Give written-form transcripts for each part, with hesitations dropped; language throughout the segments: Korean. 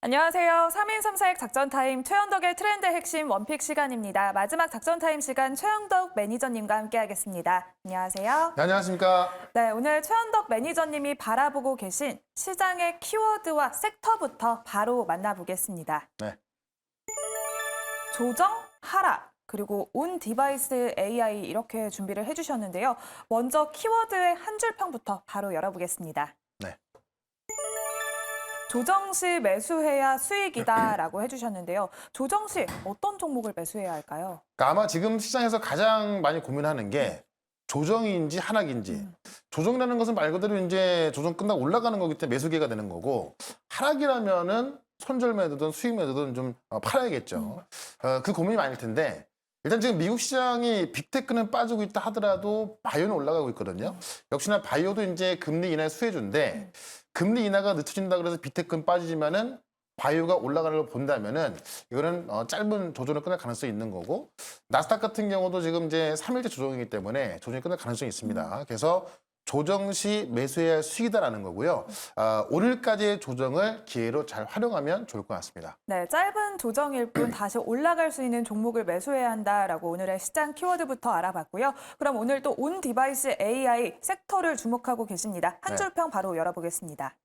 안녕하세요. 3인 3사액 작전타임 최영덕의 트렌드 핵심 원픽 시간입니다. 마지막 작전타임 시간 최영덕 매니저님과 함께하겠습니다. 안녕하세요. 네, 안녕하십니까. 네, 오늘 최영덕 매니저님이 바라보고 계신 시장의 키워드와 섹터부터 바로 만나보겠습니다. 네. 조정, 하락, 그리고 온 디바이스 AI 이렇게 준비를 해주셨는데요. 먼저 키워드의 한 줄평부터 바로 열어보겠습니다. 네. 조정 시 매수해야 수익이다라고 해주셨는데요. 조정 시 어떤 종목을 매수해야 할까요? 그러니까 아마 지금 시장에서 가장 많이 고민하는 게 조정인지 하락인지. 조정이라는 것은 말 그대로 이제 조정 끝나고 올라가는 거기 때문에 매수기가 되는 거고, 하락이라면은 손절 매도든 수익 매도든 좀 팔아야겠죠. 그 고민이 많을 텐데, 일단 지금 미국 시장이 빅테크는 빠지고 있다 하더라도 바이오는 올라가고 있거든요. 역시나 바이오도 이제 금리 인하 수혜주인데, 금리 인하가 늦춰진다 그래서 빅테크는 빠지지만은 바이오가 올라가는 걸 본다면은 이거는 짧은 조정을 끝날 가능성이 있는 거고, 나스닥 같은 경우도 지금 이제 3일째 조정이기 때문에 조정이 끝날 가능성이 있습니다. 그래서 조정 시 매수해야 할 수익이다라는 거고요. 오늘까지의 조정을 기회로 잘 활용하면 좋을 것 같습니다. 네, 짧은 조정일 뿐 다시 올라갈 수 있는 종목을 매수해야 한다라고 오늘의 시장 키워드부터 알아봤고요. 그럼 오늘 또 온 디바이스 AI 섹터를 주목하고 계십니다. 한 네. 줄평 바로 열어보겠습니다.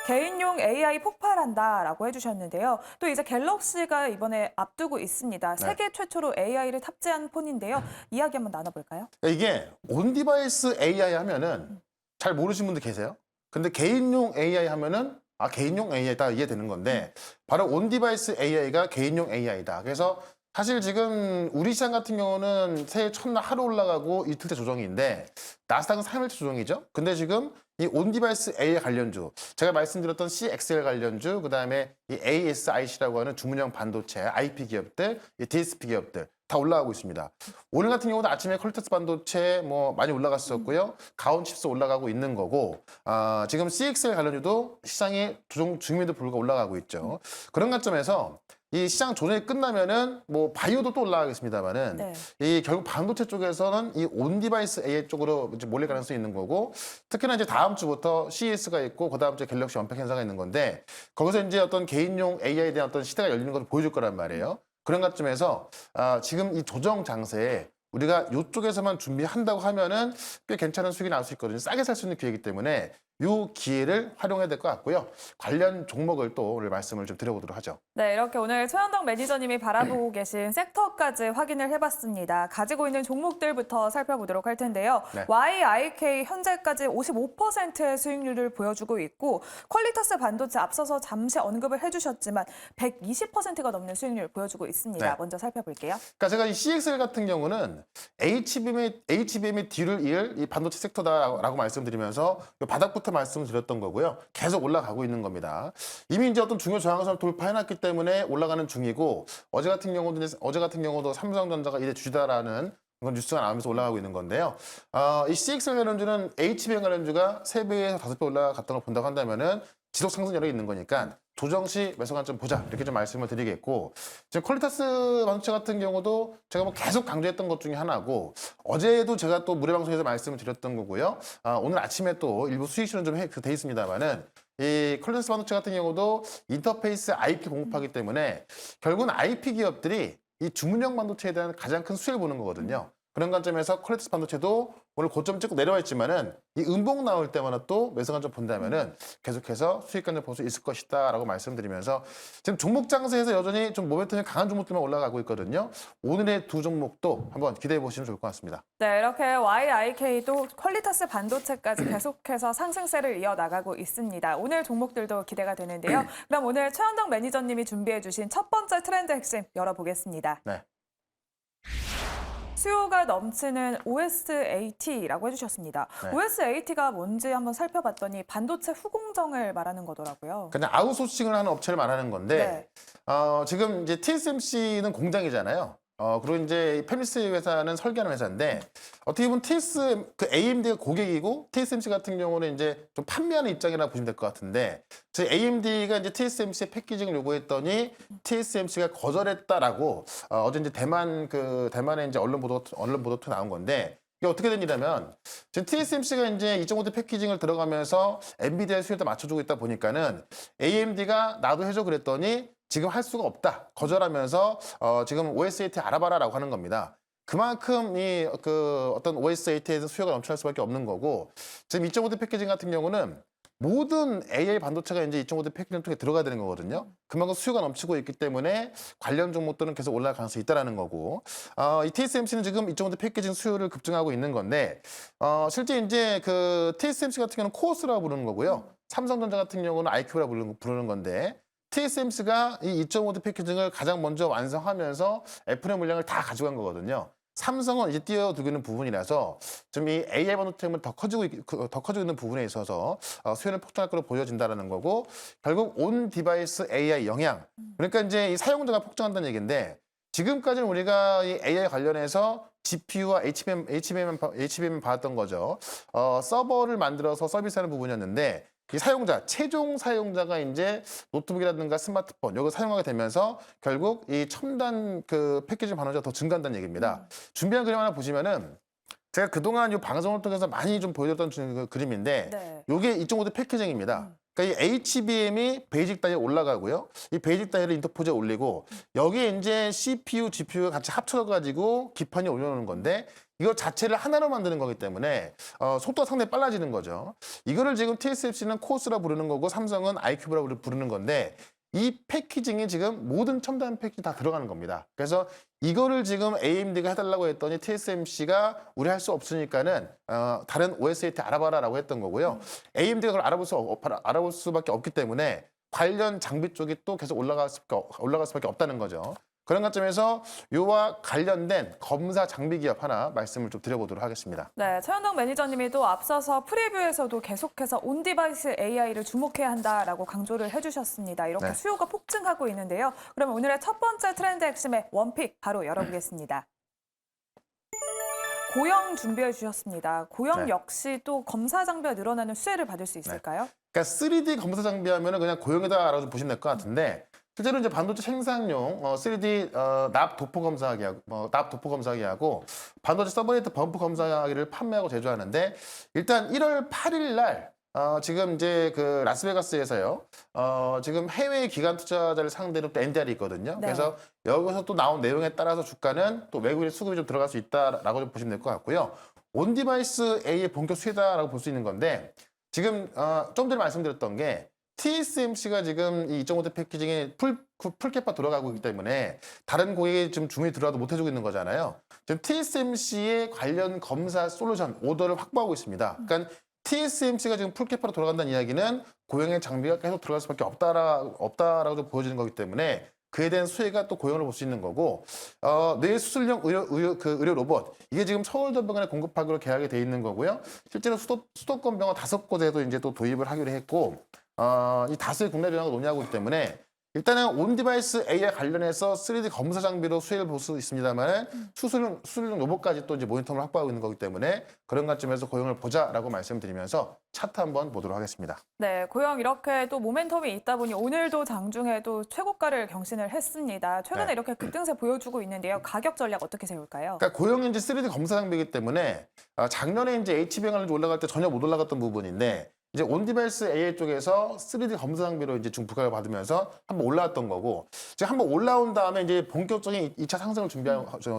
개인용 AI 폭발한다라고 해주셨는데요. 또 이제 갤럭시가 이번에 앞두고 있습니다. 세계 최초로 AI를 탑재한 폰인데요. 이야기 한번 나눠볼까요? 이게 온디바이스 AI 하면은 잘 모르시는 분들 계세요. 근데 개인용 AI 하면은 개인용 AI다 이해되는 건데, 바로 온디바이스 AI가 개인용 AI다. 그래서 사실 지금 우리 시장 같은 경우는 새해 첫날 하루 올라가고 이틀째 조정인데, 나스닥은 3일째 조정이죠. 근데 지금 이 온디바이스 AI 관련주, 제가 말씀드렸던 CXL 관련주, 그다음에 이 ASIC라고 하는 주문형 반도체 IP 기업들, 이 DSP 기업들 다 올라가고 있습니다. 오늘 같은 경우도 아침에 퀄리터스 반도체 뭐 많이 올라갔었고요. 가온칩스 올라가고 있는 거고, 지금 CXL 관련주도 시장이 조정 중임에도 불구하고 올라가고 있죠. 그런 관점에서 이 시장 조정이 끝나면은 뭐 바이오도 또 올라가겠습니다만은, 네. 이 결국 반도체 쪽에서는 이 온디바이스 AI 쪽으로 이제 몰릴 가능성이 있는 거고, 특히나 이제 다음 주부터 CES가 있고 그다음 주에 갤럭시 언팩 행사가 있는 건데, 거기서 이제 어떤 개인용 AI에 대한 어떤 시대가 열리는 것을 보여줄 거란 말이에요. 그런 관점에서 지금 이 조정 장세에 우리가 이쪽에서만 준비한다고 하면은 꽤 괜찮은 수익이 나올 수 있거든요. 싸게 살 수 있는 기회이기 때문에 이 기회를 활용해야 될 것 같고요. 관련 종목을 또 오늘 말씀을 좀 드려보도록 하죠. 네, 이렇게 오늘 최현덕 매니저님이 바라보고 계신 섹터까지 확인을 해봤습니다. 가지고 있는 종목들부터 살펴보도록 할 텐데요. 네. YIK 현재까지 55%의 수익률을 보여주고 있고, 퀄리터스 반도체 앞서서 잠시 언급을 해주셨지만 120%가 넘는 수익률을 보여주고 있습니다. 네. 먼저 살펴볼게요. 그러니까 제가 이 CXL 같은 경우는 HBM의 뒤를 이을 이 반도체 섹터다라고 말씀드리면서 바닥부터 말씀을 드렸던 거고요. 계속 올라가고 있는 겁니다. 이미 이제 어떤 중요 저항선을 돌파해놨기 때문에 올라가는 중이고, 어제 같은 경우도 삼성전자가 이제 주다라는 그런 뉴스가 나오면서 올라가고 있는 건데요. 이 CXL 관련주는 HBM 관련주가 3배에서 5배 올라갔던 걸 본다고 한다면은 지속 상승 여력이 있는 거니까 조정 시 매수 관점 보자, 이렇게 좀 말씀을 드리겠고, 지금 퀄리터스 반도체 같은 경우도 제가 뭐 계속 강조했던 것 중에 하나고, 어제도 제가 또 무료 방송에서 말씀을 드렸던 거고요. 오늘 아침에 또 일부 수익실은 좀 돼 있습니다만은, 이 퀄리터스 반도체 같은 경우도 인터페이스 IP 공급하기 때문에 결국은 IP 기업들이 이 주문형 반도체에 대한 가장 큰 수혜를 보는 거거든요. 그런 관점에서 퀄리터스 반도체도 오늘 고점 찍고 내려와 있지만은 이 음봉 나올 때마다 또 매수 관점 본다면은 계속해서 수익 관점 볼 수 있을 것이다라고 말씀드리면서, 지금 종목 장세에서 여전히 좀 모멘텀이 강한 종목들만 올라가고 있거든요. 오늘의 두 종목도 한번 기대해 보시면 좋을 것 같습니다. 네, 이렇게 YIK도 퀄리터스 반도체까지 계속해서 상승세를 이어나가고 있습니다. 오늘 종목들도 기대가 되는데요. 그럼 오늘 최현덕 매니저님이 준비해 주신 첫 번째 트렌드 핵심 열어보겠습니다. 네. 수요가 넘치는 OSAT라고 해주셨습니다. 네. OSAT가 뭔지 한번 살펴봤더니 반도체 후공정을 말하는 거더라고요. 그냥 아웃소싱을 하는 업체를 말하는 건데, 지금 이제 TSMC는 공장이잖아요. 그리고 이제 페미스 회사는 설계하는 회사인데, 어떻게 보면 AMD가 고객이고 TSMC 같은 경우는 이제 좀 판매하는 입장이라고 보시면 될 것 같은데, 저희 AMD가 이제 TSMC의 패키징을 요구했더니 TSMC가 거절했다라고 어제 이제 대만에 이제 언론 보도 나온 건데, 이게 어떻게 된 일이냐면 지금 TSMC가 이제 2.5D 패키징을 들어가면서 엔비디아의 수요를 맞춰주고 있다 보니까는 AMD가 나도 해줘 그랬더니 지금 할 수가 없다. 거절하면서 지금 OS8 알아봐라라고 하는 겁니다. 그만큼 이 그 어떤 OS8에서 수요가 넘쳐날 수밖에 없는 거고 지금 2.5D 패키징 같은 경우는 모든 AI 반도체가 이제 2.5D 패키징 통해 들어가야 되는 거거든요. 그만큼 수요가 넘치고 있기 때문에 관련 종목들은 계속 올라갈 가능성이 있다라는 거고 이 TSMC는 지금 2.5D 패키징 수요를 급증하고 있는 건데 실제 이제 그 TSMC 같은 경우는 코어스라고 부르는 거고요. 삼성전자 같은 경우는 IQ라고 부르는 건데 TSMC가 이 2.5D 패키징을 가장 먼저 완성하면서 애플의 물량을 다 가져간 거거든요. 삼성은 이제 뛰어들고 있는 부분이라서 지금 이 AI 반도체는 더 커지고 있는 부분에 있어서 수요는 폭증할 것으로 보여진다는 거고 결국 온 디바이스 AI 영향 그러니까 이제 이 사용자가 폭증한다는 얘기인데 지금까지는 우리가 이 AI 관련해서 GPU와 HBM만 받았던 거죠. 서버를 만들어서 서비스하는 부분이었는데 이 사용자, 최종 사용자가 이제 노트북이라든가 스마트폰 이걸 사용하게 되면서 결국 이 첨단 그 패키징 반도체가 더 증가한다는 얘기입니다. 준비한 그림 하나 보시면은 제가 그동안 이 방송을 통해서 많이 좀 보여드렸던 그 그림인데 네. 이게 2.5D 패키징입니다. 그러니까 이 HBM이 베이직 다이에 올라가고요. 이 베이직 다이를 인터포즈에 올리고 여기에 이제 CPU, GPU가 같이 합쳐가지고 기판이 올려놓는 건데 이거 자체를 하나로 만드는 거기 때문에 속도가 상당히 빨라지는 거죠. 이거를 지금 TSMC는 코스라 부르는 거고 삼성은 iQ라고 부르는 건데 이 패키징이 지금 모든 첨단 패키징 다 들어가는 겁니다. 그래서 이거를 지금 AMD가 해달라고 했더니 TSMC가 우리 할 수 없으니까는 다른 OS8 알아봐라라고 했던 거고요. AMD가 그걸 알아볼 수밖에 없기 때문에 관련 장비 쪽이 또 계속 올라갈 수밖에 없다는 거죠. 그런 관점에서 이와 관련된 검사 장비 기업 하나 말씀을 좀 드려보도록 하겠습니다. 네, 최현덕 매니저님이 또 앞서서 프리뷰에서도 계속해서 온디바이스 AI를 주목해야 한다라고 강조를 해주셨습니다. 이렇게 네. 수요가 폭증하고 있는데요. 그러면 오늘의 첫 번째 트렌드 핵심의 원픽 바로 열어보겠습니다. 고영 준비해 주셨습니다. 고영 네. 역시 또 검사 장비가 늘어나는 수혜를 받을 수 있을까요? 그러니까 3D 검사 장비하면은 그냥 고용이다라고 보시면 될 것 같은데 실제로 이제 반도체 생산용 3D 납 도포 검사기 하고 반도체 서버네이트 범프 검사기를 판매하고 제조하는데 일단 1월 8일 날 지금 이제 그 라스베가스에서요. 지금 해외 기관 투자자를 상대로 또 NDR이 있거든요. 네. 그래서 여기서 또 나온 내용에 따라서 주가는 또 외국인 수급이 좀 들어갈 수 있다라고 좀 보시면 될 것 같고요. 온디바이스 A의 본격 수혜다라고 볼 수 있는 건데 지금 좀 전에 말씀드렸던 게 TSMC가 지금 이 2.5D 패키징에 풀캡화 들어가고 있기 때문에 다른 고객이 지금 주문이 들어와도 못 해주고 있는 거잖아요. 지금 TSMC의 관련 검사 솔루션 오더를 확보하고 있습니다. 그러니까 TSMC가 지금 풀캡화로 돌아간다는 이야기는 고용의 장비가 계속 들어갈 수밖에 없다라고 좀 보여지는 거기 때문에 그에 대한 수혜가 또 고용을 볼 수 있는 거고 뇌 수술용 의료 로봇 이게 지금 서울대병원에 공급하기로 계약이 돼 있는 거고요. 실제로 수도권 병원 5곳에도 이제 또 도입을 하기로 했고 이 다수의 국내 병원을 논의하고 있기 때문에 일단은 온디바이스 AI 관련해서 3D 검사 장비로 수혜를 볼 수 있습니다만 수술용 로봇까지 또 이제 모니터를 확보하고 있는 거기 때문에 그런 관점에서 고용을 보자라고 말씀드리면서 차트 한번 보도록 하겠습니다. 네, 고영 이렇게 또 모멘텀이 있다 보니 오늘도 장중에도 최고가를 경신을 했습니다. 최근에 네. 이렇게 급등세 보여주고 있는데요. 가격 전략 어떻게 세울까요? 그러니까 고용이 이제 3D 검사 장비이기 때문에 작년에 이제 HBM 올라갈 때 전혀 못 올라갔던 부분인데 이제 온디바이스 AI 쪽에서 3D 검사 장비로 이제 중부가를 받으면서 한번 올라왔던 거고 지금 한번 올라온 다음에 이제 본격적인 2차 상승을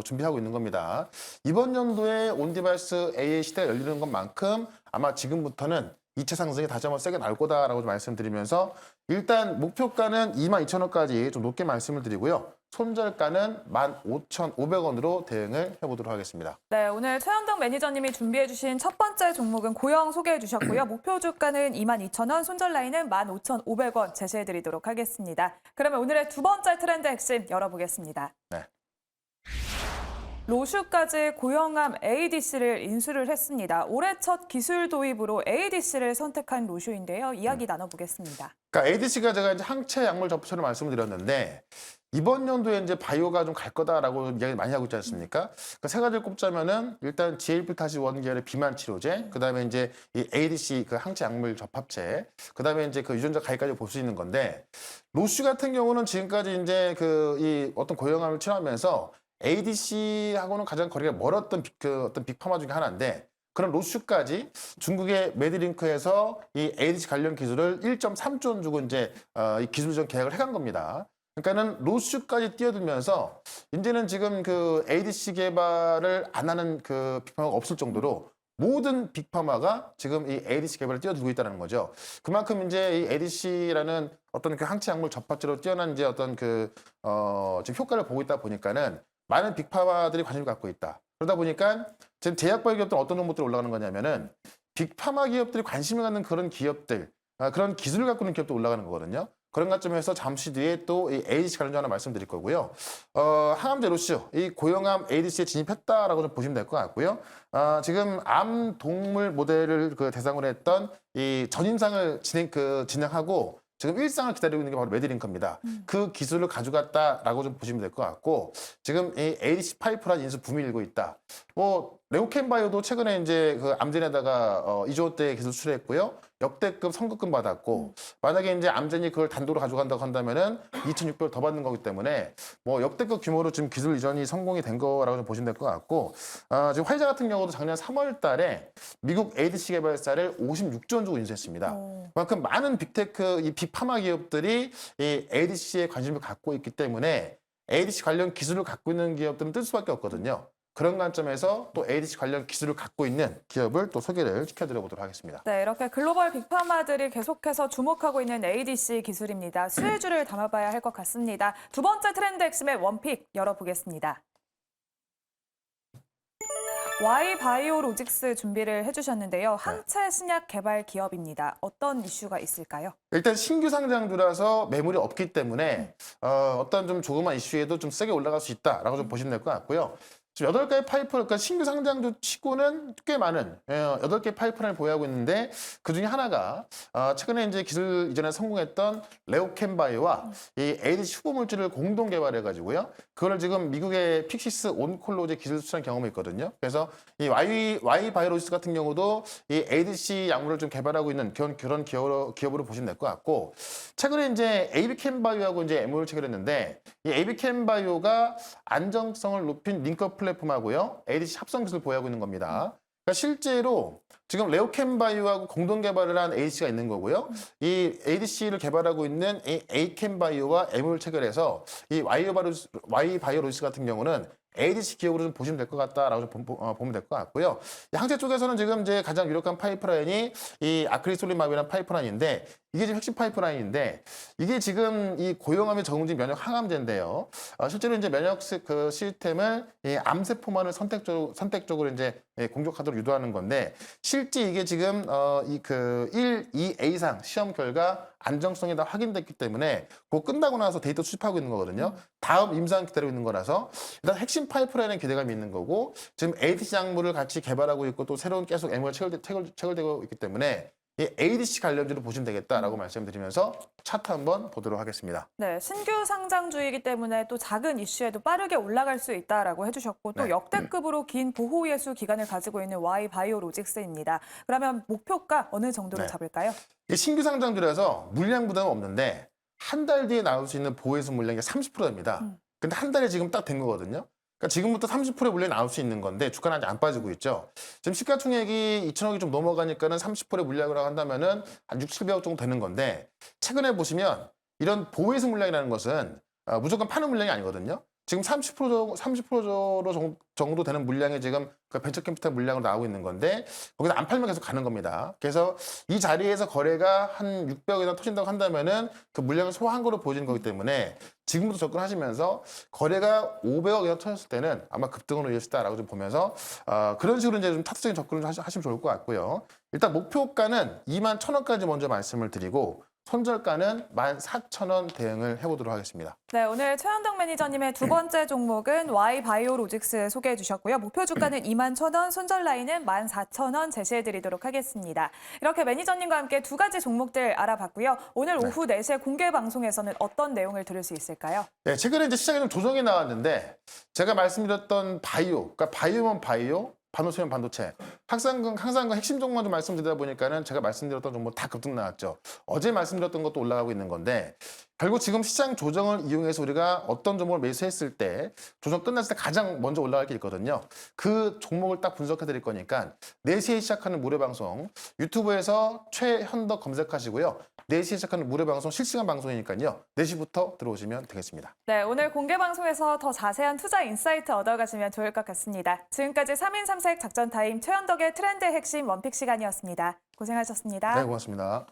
준비하고 있는 겁니다. 이번 연도에 온디바이스 AI 시대가 열리는 것만큼 아마 지금부터는 2차 상승이 다시 한번 세게 나올 거다라고 좀 말씀드리면서 일단 목표가는 22,000원까지 좀 높게 말씀을 드리고요. 손절가는 15,500원으로 대응을 해보도록 하겠습니다. 네, 오늘 최현덕 매니저님이 준비해주신 첫 번째 종목은 고영 소개해주셨고요. 목표 주가는 22,000원, 손절 라인은 15,500원 제시해드리도록 하겠습니다. 그러면 오늘의 두 번째 트렌드 핵심 열어보겠습니다. 네. 로슈까지 고영함 ADC를 인수를 했습니다. 올해 첫 기술 도입으로 ADC를 선택한 로슈인데요. 이야기 나눠보겠습니다. 그러니까 ADC가 제가 이제 항체 약물 접촉을 말씀을 드렸는데 이번 연도에 이제 바이오가 좀 갈 거다라고 이야기 많이 하고 있지 않습니까? 그러니까 세 가지를 꼽자면은 일단 GLP-1 계열의 비만 치료제, 그다음에 이제 이 ADC 그 항체 약물 접합체, 그다음에 이제 그 유전자 가입까지 볼 수 있는 건데 로슈 같은 경우는 지금까지 이제 그 이 어떤 고형암을 치료하면서 ADC하고는 가장 거리가 멀었던 어떤 빅파마 중에 하나인데 그런 로슈까지 중국의 메디링크에서 이 ADC 관련 기술을 1.3조 원 주고 이제 이 기술 전 계약을 해간 겁니다. 그러니까는 로슈까지 뛰어들면서 이제는 지금 그 ADC 개발을 안 하는 그 빅파마가 없을 정도로 모든 빅파마가 지금 이 ADC 개발을 뛰어들고 있다는 거죠. 그만큼 이제 이 ADC라는 어떤 그 항체 약물 접합제로 뛰어난 이제 어떤 지금 효과를 보고 있다 보니까는 많은 빅파마들이 관심을 갖고 있다. 그러다 보니까 지금 제약바이오 기업들은 어떤 정보들이 올라가는 거냐면은 빅파마 기업들이 관심을 갖는 그런 기업들, 그런 기술을 갖고 있는 기업도 올라가는 거거든요. 그런 관점에서 잠시 뒤에 또 이 ADC 관련 하나 말씀드릴 거고요. 항암제 로슈, 이 고용암 ADC에 진입했다라고 좀 보시면 될 것 같고요. 지금 암 동물 모델을 그 대상으로 했던 이 전임상을 진행하고 지금 일상을 기다리고 있는 게 바로 메디링크입니다. 그 기술을 가져갔다라고 좀 보시면 될 것 같고 지금 이 ADC 파이프라인 인수 붐이 일고 있다. 뭐 레오캠바이오도 최근에 이제 그 암젠에다가 2조 원대 기술 수출했고요. 역대급 선급금 받았고 만약에 이제 암젠이 그걸 단도로 가져간다고 한다면은 2,600을 더 받는 거기 때문에 뭐 역대급 규모로 지금 기술 이전이 성공이 된 거라고 좀 보시면 될 것 같고 지금 화이자 같은 경우도 작년 3월 달에 미국 ADC 개발사를 56조 원 주고 인수했습니다. 그만큼 많은 빅테크, 이 빅파마 기업들이 이 ADC에 관심을 갖고 있기 때문에 ADC 관련 기술을 갖고 있는 기업들은 뜰 수밖에 없거든요. 그런 관점에서 또 ADC 관련 기술을 갖고 있는 기업을 또 소개를 시켜드려 보도록 하겠습니다. 네, 이렇게 글로벌 빅파마들이 계속해서 주목하고 있는 ADC 기술입니다. 수혜주를 담아봐야 할 것 같습니다. 두 번째 트렌드 핵심의 원픽 열어보겠습니다. Y바이오로직스 준비를 해주셨는데요. 항체 신약 개발 기업입니다. 어떤 이슈가 있을까요? 일단 신규 상장주라서 매물이 없기 때문에 어떤 좀 조그만 이슈에도 좀 세게 올라갈 수 있다라고 좀 보시면 될 것 같고요. 지금 8개의 파이프, 그러니까 신규 상장주 치고는 꽤 많은 8개 파이프라인을 보유하고 있는데 그중에 하나가 최근에 이제 기술 이전에 성공했던 레오캠바이오와 이 ADC 후보 물질을 공동 개발해가지고요. 그거를 지금 미국의 픽시스 온콜로제 기술 수출한 경험이 있거든요. 그래서 이 Y바이오로직스 같은 경우도 이 ADC 약물을 좀 개발하고 있는 그런 기업으로 보시면 될 것 같고 최근에 이제 AB캠바이오하고 이제 MOU를 체결했는데 이 AB캠바이오가 안정성을 높인 링커 플랫폼하고요. ADC 합성 기술을 보유하고 있는 겁니다. 그러니까 실제로 지금 레오캠바이오하고 공동 개발을 한 ADC가 있는 거고요. 이 ADC를 개발하고 있는 이 에이캠바이오와 MOU를 체결해서 이 Y바이오로직스 같은 경우는 ADC 기업으로 좀 보시면 될 것 같다라고 좀 보면 될 것 같고요. 이 항체 쪽에서는 지금 이제 가장 유력한 파이프라인이 이 아크릴솔리마브라는 파이프라인인데 이게 지금 핵심 파이프라인인데 이게 지금 이 고용암의 적응증 면역 항암제인데요. 실제로 이제 면역 그 시스템을 이 암세포만을 선택적으로 이제 공격하도록 유도하는 건데 실제 이게 지금 이 2A상 시험 결과 안정성이 다 확인됐기 때문에 그거 끝나고 나서 데이터 수집하고 있는 거거든요. 다음 임상 기다리고 있는 거라서 일단 핵심 파이프라인은 기대감이 있는 거고 지금 ADC 약물을 같이 개발하고 있고 또 새로운 계속 MOU가 체결되고 있기 때문에 이 ADC 관련주로 보시면 되겠다라고 말씀드리면서 차트 한번 보도록 하겠습니다. 네, 신규 상장주이기 때문에 또 작은 이슈에도 빠르게 올라갈 수 있다라고 해주셨고 또 네. 역대급으로 긴 보호 예수 기간을 가지고 있는 Y바이오로직스입니다. 그러면 목표가 어느 정도로 네. 잡을까요? 이 신규 상장주라서 물량 부담은 없는데 한 달 뒤에 나올 수 있는 보호예수 물량이 30%입니다. 근데 한 달에 지금 딱 된 거거든요. 그러니까 지금부터 30%의 물량이 나올 수 있는 건데 주가는 아직 안 빠지고 있죠. 지금 시가총액이 2천억이 좀 넘어가니까는 30%의 물량이라고 한다면은 한 6, 700억 정도 되는 건데 최근에 보시면 이런 보호예수 물량이라는 것은 무조건 파는 물량이 아니거든요. 지금 30% 정도 되는 물량이 지금 그 벤처 캐피탈 물량으로 나오고 있는 건데 거기서 안 팔면 계속 가는 겁니다. 그래서 이 자리에서 거래가 한 600억 이상 터진다고 한다면은 그 물량을 소화한 거로 보여지는 거기 때문에 지금부터 접근하시면서 거래가 500억 이상 터졌을 때는 아마 급등으로 이어질 거다라고 좀 보면서 그런 식으로 이제 좀 타투적인 접근을 하시면 좋을 것 같고요. 일단 목표가는 2만 1,000원까지 먼저 말씀을 드리고 손절가는 14,000원 대응을 해보도록 하겠습니다. 네, 오늘 최현덕 매니저님의 두 번째 종목은 Y바이오로직스 소개해 주셨고요. 목표 주가는 21,000원, 손절 라인은 14,000원 제시해 드리도록 하겠습니다. 이렇게 매니저님과 함께 두 가지 종목들 알아봤고요. 오늘 오후 4시에 공개 방송에서는 어떤 내용을 들을 수 있을까요? 네, 최근에 이제 시장에 좀 조정이 나왔는데 제가 말씀드렸던 바이오, 그러니까 바이오면 바이오, 반도체면 반도체. 항상 그 핵심 종목만 좀 말씀드리다 보니까는 제가 말씀드렸던 종목 다 급등 나왔죠. 어제 말씀드렸던 것도 올라가고 있는 건데 결국 지금 시장 조정을 이용해서 우리가 어떤 종목을 매수했을 때 조정 끝났을 때 가장 먼저 올라갈 게 있거든요. 그 종목을 딱 분석해 드릴 거니까 4시에 시작하는 무료방송 유튜브에서 최현덕 검색하시고요. 4시에 시작하는 무료방송 실시간 방송이니까요. 4시부터 들어오시면 되겠습니다. 네, 오늘 공개 방송에서 더 자세한 투자 인사이트 얻어가시면 좋을 것 같습니다. 지금까지 3인 3색 작전 타임 최현덕의 트렌드 핵심 원픽 시간이었습니다. 고생하셨습니다. 네, 고맙습니다.